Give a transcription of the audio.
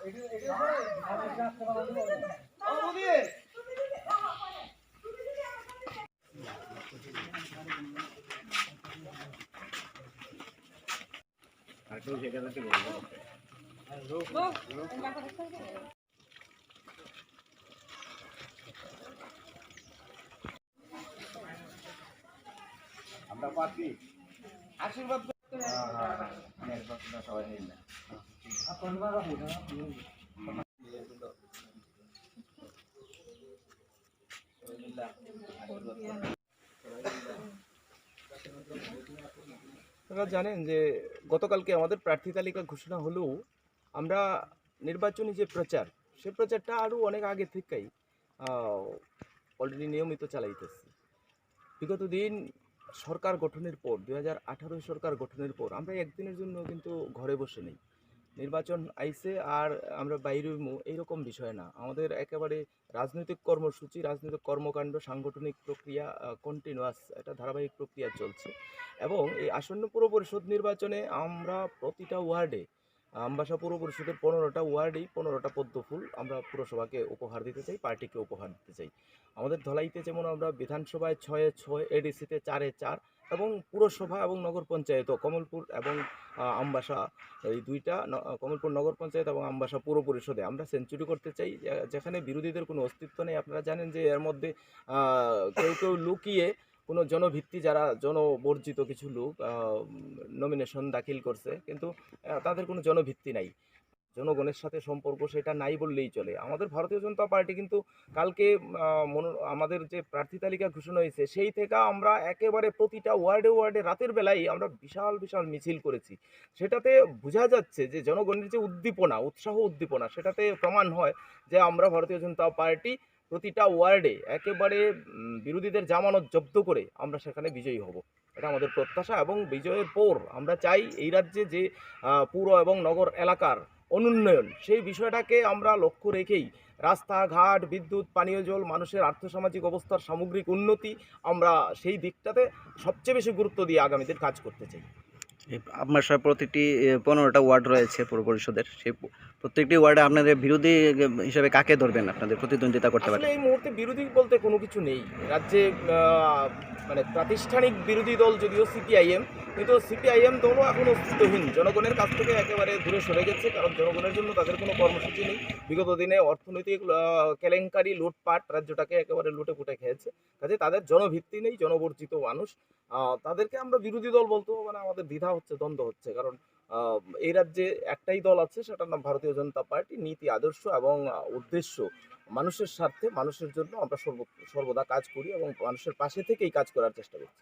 আমরা পাচ্ছি আশীর্বাদ সবাই নিলে আপনারা জানেন যে গতকালকে আমাদের প্রার্থী তালিকা ঘোষণা হলেও আমরা নির্বাচনী যে প্রচার সে প্রচারটা আরও অনেক আগে থেকেই অলরেডি নিয়মিত চালাইতেছি। বিগত দিন সরকার গঠনের পর 2018 সরকার গঠনের পর আমরা একদিনের জন্য কিন্তু ঘরে বসে নেই। নির্বাচন আইছে আর আমরা বাইরে এইরকম বিষয় না, আমাদের একেবারে রাজনৈতিক কর্মসূচি, রাজনৈতিক কর্মকাণ্ড, সাংগঠনিক প্রক্রিয়া কন্টিনিউয়াস একটা ধারাবাহিক প্রক্রিয়া চলছে। এবং এই আসন্ন পুর পরিষদ নির্বাচনে আমরা প্রতিটা ওয়ার্ডে আমবাসা পুর পরিষদের 15টা ওয়ার্ডেই 15টা পদ্মফুল আমরা পুরসভাকে উপহার দিতে চাই, পার্টিকে উপহার দিতে চাই। আমাদের ধলাইতে যেমন আমরা বিধানসভায় 6-এ 6, এডিসিতে 4-এ 4 এবং পুরসভা এবং নগর পঞ্চায়েত কমলপুর এবং আমবাসা এই দুইটা কমলপুর নগর পঞ্চায়েত এবং আমবাসা পুর পরিষদে আমরা সেঞ্চুরি করতে চাই, যেখানে বিরোধীদের কোনো অস্তিত্ব নেই। আপনারা জানেন যে এর মধ্যে কেউ কেউ লুকিয়ে কোনো জনভিত্তি যারা জনবর্জিত কিছু লোক নমিনেশন দাখিল করছে, কিন্তু তাদের কোনো জনভিত্তি নাই, জনগণের সাথে সম্পর্ক সেটা নাই বললেই চলে। আমাদের ভারতীয় জনতা পার্টি কিন্তু কালকে আমাদের যে প্রার্থী তালিকা ঘোষণা হয়েছে সেই থেকে আমরা একেবারে প্রতিটা ওয়ার্ডে ওয়ার্ডে রাতের বেলায় আমরা বিশাল বিশাল মিছিল করেছি। সেটাতে বোঝা যাচ্ছে যে জনগণের যে উদ্দীপনা, উৎসাহ উদ্দীপনা, সেটাতে প্রমাণ হয় যে আমরা ভারতীয় জনতা পার্টি প্রতিটা ওয়ার্ডে একেবারে বিরোধীদের জামানত জব্দ করে আমরা সেখানে বিজয়ী হব, এটা আমাদের প্রত্যাশা। এবং বিজয়ের পর আমরা চাই এই রাজ্যে যে পুর এবং নগর এলাকার অনুন্নয়ন, সেই বিষয়টাকে আমরা লক্ষ্য রেখেই রাস্তাঘাট, বিদ্যুৎ, পানীয় জল, মানুষের আর্থসামাজিক অবস্থার সামগ্রিক উন্নতি, আমরা সেই দিকটাতে সবচেয়ে বেশি গুরুত্ব দিয়ে আগামীদের কাজ করতে চাই। আপনার সব প্রতিটি 15টা ওয়ার্ড রয়েছে পুর পরিষদের, সেই প্রত্যেকটি ওয়ার্ডে আপনাদের বিরোধী হিসাবে কাকে ধরবেন, আপনাদের প্রতিদ্বন্দ্বিতা করতে পারেন? এই মুহূর্তে বিরোধী বলতে কোনো কিছু নেই রাজ্যে। মানে প্রাতিষ্ঠানিক বিরোধী দল যদিও সিপিআইএম, কিন্তু সিপিআইএম দলও এখন অস্তিত্বহীন, জনগণের কাছ থেকে একেবারে দূরে সরে গেছে, কারণ জনগণের জন্য তাদের কোনো কর্মসূচি নেই। বিগত দিনে অর্থনৈতিক কেলেঙ্কারি, লুটপাট রাজ্যটাকে একেবারে লুটে পুটে খেয়েছে, কাজে তাদের জনভিত্তি নেই, জনবর্জিত মানুষ। তাদেরকে আমরা বিরোধী দল বলতেও মানে আমাদের দ্বিধা হচ্ছে, দ্বন্দ্ব হচ্ছে, কারণ এই রাজ্যে একটাই দল আছে, সেটার নাম ভারতীয় জনতা পার্টি। নীতি, আদর্শ এবং উদ্দেশ্য মানুষের স্বার্থে, মানুষের জন্য আমরা সর্বদা কাজ করি এবং মানুষের পাশে থেকেই কাজ করার চেষ্টা করছি।